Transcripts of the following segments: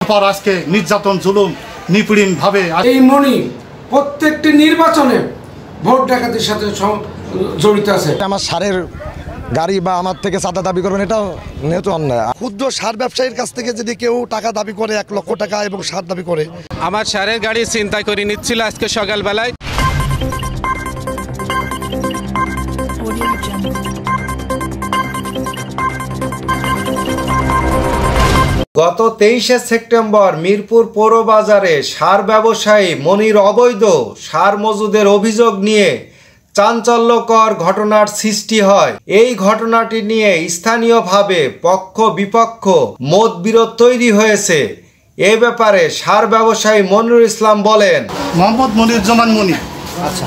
পর আজকে নির্যাতন জুলুম নিপীড়ন ভাবে এই মনি প্রত্যেকটি নির্বাচনে ভোট ডাকাতির সাথে জড়িত আছে। আমার সারের গাড়ি বা আমার থেকে চাঁদা দাবি করবেন, এটাও নেহেতু অন্যায়। ক্ষুদ্র সার ব্যবসায়ীর কাছ থেকে যদি কেউ টাকা দাবি করে 1 লক্ষ টাকা এবং সার দাবি করে, আমার সারের গাড়ি চিন্তা করে নিচ্ছিল আজকে সকালবেলায়। গত 23শে সেপ্টেম্বর মিরপুর পৌর বাজারে সার ব্যবসায়ী মনির অবৈধ সার মজুদের অভিযোগ নিয়ে চাঞ্চল্যকর ঘটনার সৃষ্টি হয়। এই ঘটনাটি নিয়ে স্থানীয়ভাবে পক্ষ বিপক্ষ মতবিরোধ তৈরি হয়েছে। এ ব্যাপারে সার ব্যবসায়ী মনিরুল ইসলাম বলেন, মোহাম্মদ মনিরুজ্জামান মনি। আচ্ছা,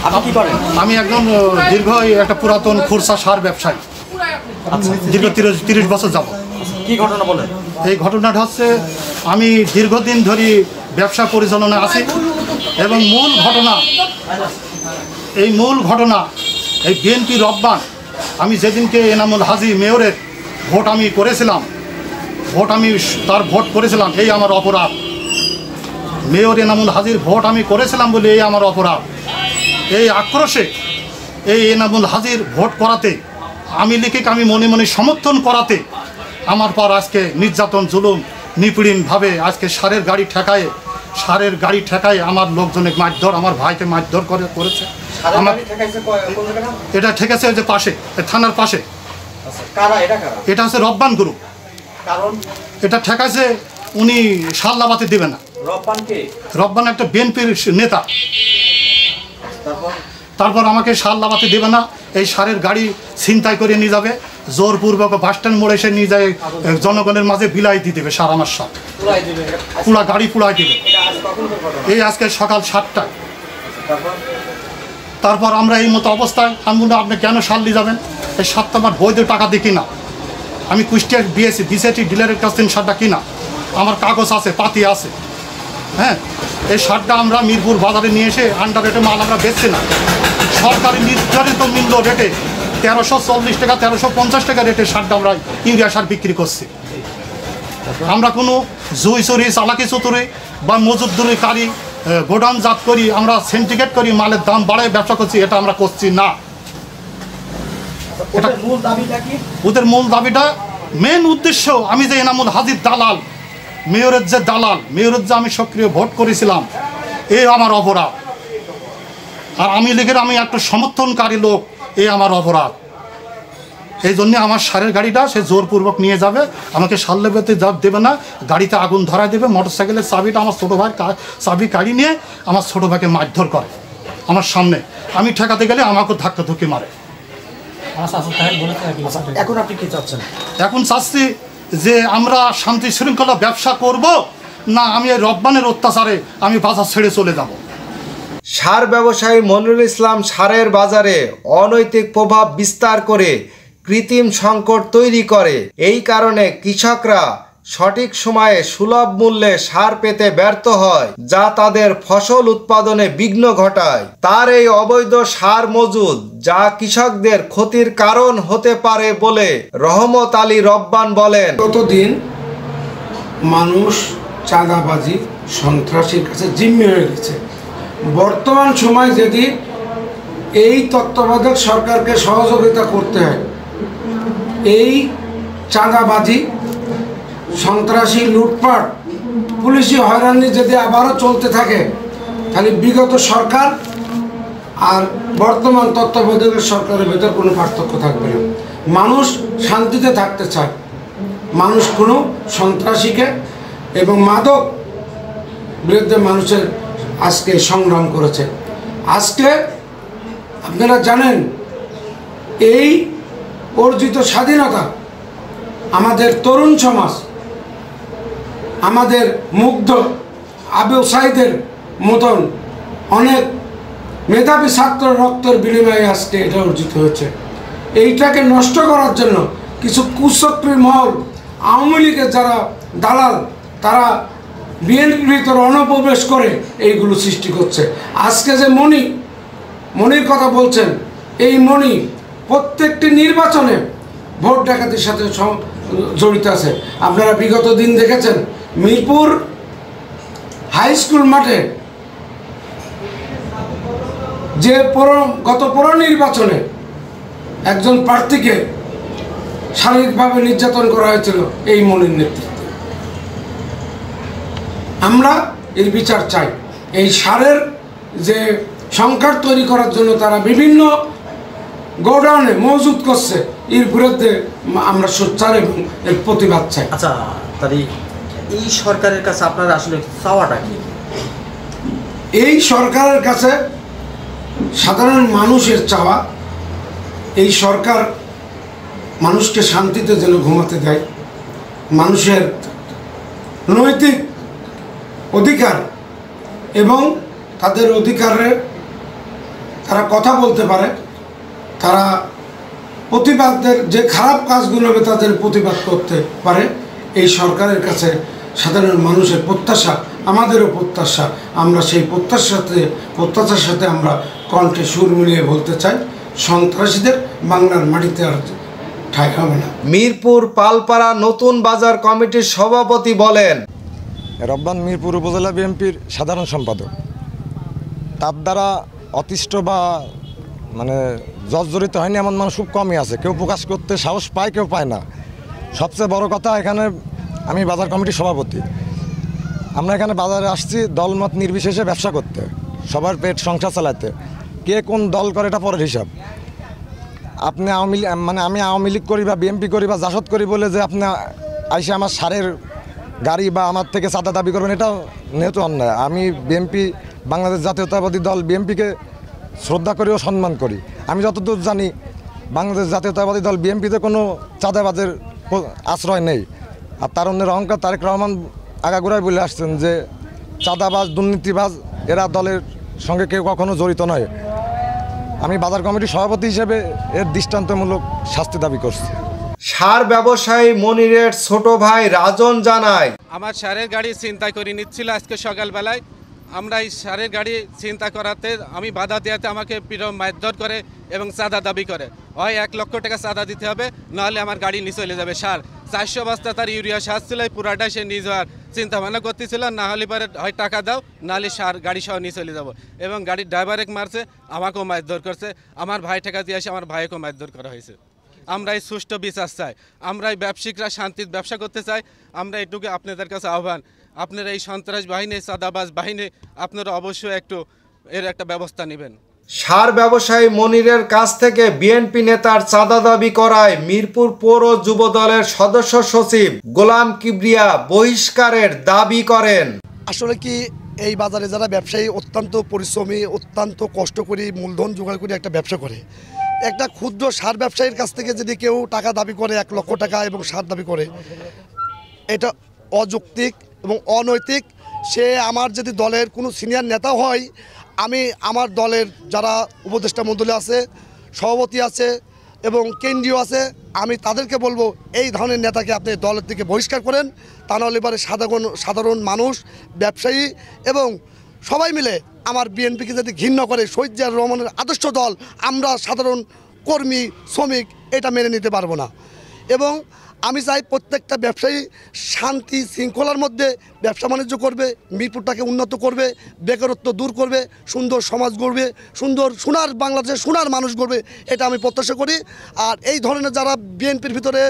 আপনি কি করেন? আমি একদম দীর্ঘ একটা পুরাতন খুরসা সার ব্যবসায়ী, দীর্ঘ 30 বছর যাব। কি ঘটনা বলেন? এই ঘটনাটা হচ্ছে, আমি দীর্ঘদিন ধরে ব্যবসা পরিচালনা আছি এবং মূল ঘটনা এই বিএনপি রব্বান, আমি যেদিনকে এনামুল হাজি মেয়রের ভোট আমি করেছিলাম, ভোট করেছিলাম, এই আমার অপরাধ। মেয়র এনামুল হাজির ভোট আমি করেছিলাম বলে এই আমার অপরাধ। এই আক্রোশে এই এনামুল হাজির ভোট করাতে, আমি লীগকে আমি মনে মনে সমর্থন করাতে আমার পর আজকে নির্যাতন জুলুম নিপীড়ন ভাবে আজকে সারের গাড়ি ঠেকায় আমার লোকজনে মারধর, আমার ভাইকে মারধর করেছে। এটা ঠেকেছে যে পাশে, থানার পাশে। এটা হচ্ছে রব্বান গ্রুপ। এটা ঠেকাইছে, উনি সাল্লাবাতি দিবে না। রব্বান একটা বিএনপির নেতা। তারপর আমাকে সাল্লাবাতি দেবে না, এই সারের গাড়ি ছিনতাই করে নিয়ে যাবে, জোরপূর্বক বাসস্ট্যান্ড মোড়ে এসে নিয়ে যায়, জনগণের মাঝে বিলাই দিয়ে দেবে সার আমার সাথে, গাড়ি পুড়াই দিবে। এই আজকে সকাল 7টায়। তারপর আমরা এই মতো অবস্থায়, আমি বললাম আপনি কেন সার নিয়ে যাবেন? এই সারটা আমার বৈধ টাকা দিয়ে কিনা, আমি কুষ্টিয়া বিএসসি ডিলারের কাছ থেকে সারটা কিনা, আমার কাগজ আছে, পাতি আছে। হ্যাঁ, এই সারটা আমরা মিরপুর বাজারে নিয়ে এসে আন্ডার রেটে মাল আমরা বেচছি না, সরকারি নির্ধারিত মূল্য রেটে 1340 টাকা 1350 টাকা রেটে সারটা আমরা ইউরিয়া সার বিক্রি করছি। আমরা কোনো জুই চুরি, চালাকি চতুরি বা মজুদুরি কারি, গোডাউন জাত করি, আমরা সিন্ডিকেট করি, মালের দাম বাড়ায় ব্যবসা করছি, এটা আমরা করছি না। ওদের মূল দাবিটা, মেন উদ্দেশ্য, আমি যে এনামুল হাজির দালাল, মেয়রের যে আমি সক্রিয় ভোট করেছিলাম, এই আমার অপরাধ। আর আমি লীগের আমি একটা সমর্থনকারী লোক, এই আমার অপরাধ। এই জন্যে আমার সারের গাড়িটা সে জোরপূর্বক নিয়ে যাবে, আমাকে সার লেবেতে দেবে না, গাড়িতে আগুন ধরায় দেবে। মোটরসাইকেলের চাবিটা আমার ছোটো ভাই চাবি কাড়ি নিয়ে আমার ছোটো ভাইকে মারধর করে আমার সামনে। আমি ঠেকাতে গেলে আমাকে ধাক্কি মারে। এখন আপনি কি চাচ্ছেন? এখন চাচ্ছি যে আমরা শান্তি শৃঙ্খলা ব্যবসা করব না, আমি এই রব্বানের অত্যাচারে আমি বাজার ছেড়ে চলে যাব। সার ব্যবসায়ী মনিরুল ইসলাম সারের বাজারে অনৈতিক প্রভাব বিস্তার করে কৃত্রিম সংকট তৈরি করে। এই কারণে কৃষকরা সঠিক সময়ে সুলভ মূল্যে সার পেতে ব্যর্থ হয়, যা তাদের ফসল উৎপাদনে বিঘ্ন ঘটায়। তার এই অবৈধ সার মজুদ যা কৃষকদের ক্ষতির কারণ হতে পারে বলে রহমত আলী রব্বান বলেন, গতদিন মানুষ চাঁদাবাজি সন্ত্রাসীর কাছে জিম্মি হয়ে গেছে। বর্তমান সময় যদি এই তত্ত্বাবধায়ক সরকারকে সহযোগিতা করতে হয়, এই চাঁদাবাজি, সন্ত্রাসী, লুটপাট, পুলিশি হয়রানি যদি আবারও চলতে থাকে, তাহলে বিগত সরকার আর বর্তমান তত্ত্বাবধায়ক সরকারের ভেতর কোনো পার্থক্য থাকবে না। মানুষ শান্তিতে থাকতে চায়, মানুষ কোনো সন্ত্রাসীকে এবং মাদক বিরুদ্ধে মানুষের আজকে সংগ্রাম করেছে। আজকে আপনারা জানেন, এই অর্জিত স্বাধীনতা আমাদের তরুণ সমাজ, আমাদের মুগ্ধ আবু সাইদের মতন অনেক মেধাবী ছাত্র রক্তের বিনিময়ে আজকে এটা অর্জিত হয়েছে। এইটাকে নষ্ট করার জন্য কিছু কুচক্রী মহল, আওয়ামী লীগের যারা দালাল, তারা বিএনপির ভিতরে অনুপ্রবেশ করে এইগুলো সৃষ্টি করছে। আজকে যে মনির কথা বলছেন, এই মনি প্রত্যেকটি নির্বাচনে ভোট ডাকাতির সাথে জড়িত আছে। আপনারা বিগত দিন দেখেছেন মিরপুর হাই স্কুল মাঠে যে গত পৌর নির্বাচনে একজন প্রার্থীকে শারীরিকভাবে নির্যাতন করা হয়েছিল এই মনির নেতৃত্বে, আমরা এর বিচার চাই। এই সারের যে সংকট তৈরি করার জন্য তারা বিভিন্ন গোডাউনে মজুত করছে, এর বিরুদ্ধে আমরা সোচ্চার এবং এর প্রতিবাদ চাই। আচ্ছা, তাহলে এই সরকারের কাছে আপনারা আসলে চাওয়াটা কি? এই সরকারের কাছে সাধারণ মানুষের চাওয়া, এই সরকার মানুষকে শান্তিতে যেন ঘুমাতে দেয়, মানুষের নৈতিক অধিকার এবং তাদের অধিকারে তারা কথা বলতে পারে, তারা প্রতিবাদের যে খারাপ কাজগুলো হবে তাদের প্রতিবাদ করতে পারে। এই সরকারের কাছে সাধারণ মানুষের প্রত্যাশা, আমাদেরও প্রত্যাশা। আমরা সেই প্রত্যাশার সাথে আমরা কণ্ঠে সুর মিলিয়ে বলতে চাই, সন্ত্রাসীদের বাংলার মাটিতে আর ঠাঁই হবে না। মিরপুর পালপাড়া নতুন বাজার কমিটির সভাপতি বলেন, রব্বান মিরপুর উপজেলা বিএনপির সাধারণ সম্পাদক। তার দ্বারা অতিষ্ঠ বা মানে জর্জরিত হয়নি এমন মানুষ খুব কমই আছে। কেউ প্রকাশ করতে সাহস পায়, কেউ পায় না। সবচেয়ে বড় কথা, এখানে আমি বাজার কমিটির সভাপতি। আমরা এখানে বাজারে আসছি দলমত নির্বিশেষে ব্যবসা করতে, সবার পেট সংসার চালাতে। কে কোন দল করে এটা পরের হিসাব। আপনি আমি আওয়ামী লীগ করি বা বিএনপি করি বা জাসদ করি বলে যে আপনি আইসে আমার সারের গাড়ি বা আমার থেকে চাঁদা দাবি করবেন, এটাও নিহত অন্যায়। আমি বিএনপি, বাংলাদেশ জাতীয়তাবাদী দল বিএনপিকে শ্রদ্ধা করি ও সম্মান করি। আমি যতদূর জানি বাংলাদেশ জাতীয়তাবাদী দল বিএনপিতে কোনো চাঁদাবাজের আশ্রয় নেই। আর তারুণ্যের অহংকার তারেক রহমান আগাগোড়ায় বলে আসছেন যে চাঁদাবাজ, দুর্নীতিবাজ এরা দলের সঙ্গে কেউ কখনো জড়িত নয়। আমি বাজার কমিটির সভাপতি হিসেবে এর দৃষ্টান্তমূলক শাস্তি দাবি করছি। সার ব্যবসায়ী মনিরের ছোট ভাই রাজন জানায়, আমার সারের গাড়ি ছিনতাই করে নিচ্ছিল আজকে সকালবেলায়। আমরা এই সারের গাড়ি চিন্তা করাতে আমি বাধা দেওয়াতে আমাকে মারধর করে এবং চাঁদা দাবি করে। হয় 1 লক্ষ টাকা চাঁদা দিতে হবে, নাহলে আমার গাড়ি নিয়ে চলে যাবে। সার 400 বস্তা তার ইউরিয়া সার ছিল, পুরাটাই সে নিয়ে যাওয়ার চিন্তা ভাবনা করতেছিল। না হলে পরে হয় টাকা দাও, নাহলে সার গাড়ি সহ নিয়ে চলে যাবো। এবং গাড়ির ড্রাইভারে মারছে, আমাকেও মারধর করছে। আমার ভাই টাকা দিয়ে আসে আমার ভাইকেও মারধর করা হয়েছে। আমরা এই সুষ্ঠু বিচার চাই, আমরা এই ব্যবসায়িকরা শান্তির ব্যবসা করতে চাই। আমরা এটুকু আপনাদের কাছে আহ্বান, আপনারা এই সন্ত্রাস বাহিনী, চাঁদাবাজ বাহিনী, আপনারা অবশ্যই এর একটা ব্যবস্থা নেবেন। সার ব্যবসায়ী মনিরের কাছ থেকে বিএনপি নেতার চাঁদা দাবি করায় মিরপুর পৌর যুব দলের সদস্য সচিব গোলাম কিবরিয়া বহিষ্কারের দাবি করেন। আসলে কি, এই বাজারে যারা ব্যবসায়ী অত্যন্ত পরিশ্রমী, অত্যন্ত কষ্ট করে মূলধন জোগাড় করে একটা ব্যবসা করে, একটা ক্ষুদ্র সার ব্যবসায়ীর কাছ থেকে যদি কেউ টাকা দাবি করে 1 লক্ষ টাকা এবং সার দাবি করে, এটা অযৌক্তিক এবং অনৈতিক। সে আমার যদি দলের কোনো সিনিয়র নেতা হয়, আমি আমার দলের যারা উপদেষ্টা মণ্ডলী আছে, সভাপতি আছে এবং কেন্দ্রীয় আছে, আমি তাদেরকে বলবো এই ধরনের নেতাকে আপনি দলের থেকে বহিষ্কার করেন। তা নাহলে এবারে সাধারণ মানুষ, ব্যবসায়ী এবং সবাই মিলে আমার বিএনপিকে যদি ঘৃণা করে, শহীদ জিয়াউর রহমানের আদর্শ দল, আমরা সাধারণ কর্মী, শ্রমিক এটা মেনে নিতে পারবো না। এবং আমি চাই প্রত্যেকটা ব্যবসায়ী শান্তি শৃঙ্খলার মধ্যে ব্যবসা বাণিজ্য করবে, মিরপুরটাকে উন্নত করবে, বেকারত্ব দূর করবে, সুন্দর সমাজ গড়বে, সুন্দর সোনার বাংলাদেশের সোনার মানুষ গড়বে, এটা আমি প্রত্যাশা করি। আর এই ধরনের যারা বিএনপির ভিতরে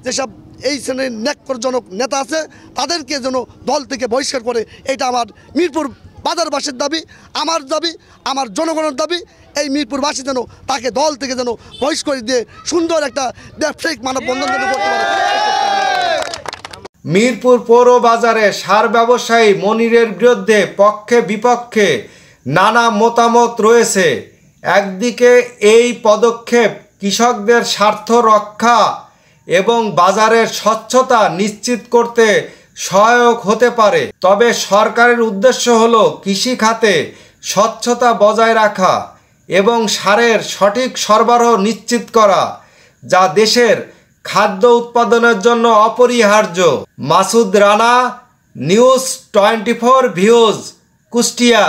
যেসব এই শ্রেণীর ন্যাক্কারজনক নেতা আছে, তাদেরকে যেন দল থেকে বহিষ্কার করে, এটা আমার মিরপুর বাজারবাসীর দাবি, আমার দাবি, আমার জনগণের দাবি। এই মিরপুরবাসী যেন তাকে দল থেকে যেন বহিষ্কার দিয়ে সুন্দর একটা ব্যবসায়িক মানববন্ধন যেন করতে পারে। মিরপুর পৌর বাজারে সার ব্যবসায়ী মনিরের বিরুদ্ধে পক্ষে বিপক্ষে নানা মতামত রয়েছে। একদিকে এই পদক্ষেপ কৃষকদের স্বার্থ রক্ষা এবং বাজারের স্বচ্ছতা নিশ্চিত করতে সহায়ক হতে পারে, তবে সরকারের উদ্দেশ্য হলো কৃষি খাতে স্বচ্ছতা বজায় রাখা এবং সারের সঠিক সরবরাহ নিশ্চিত করা, যা দেশের খাদ্য উৎপাদনের জন্য অপরিহার্য। Masud Rana, news 24 views, Kushtia.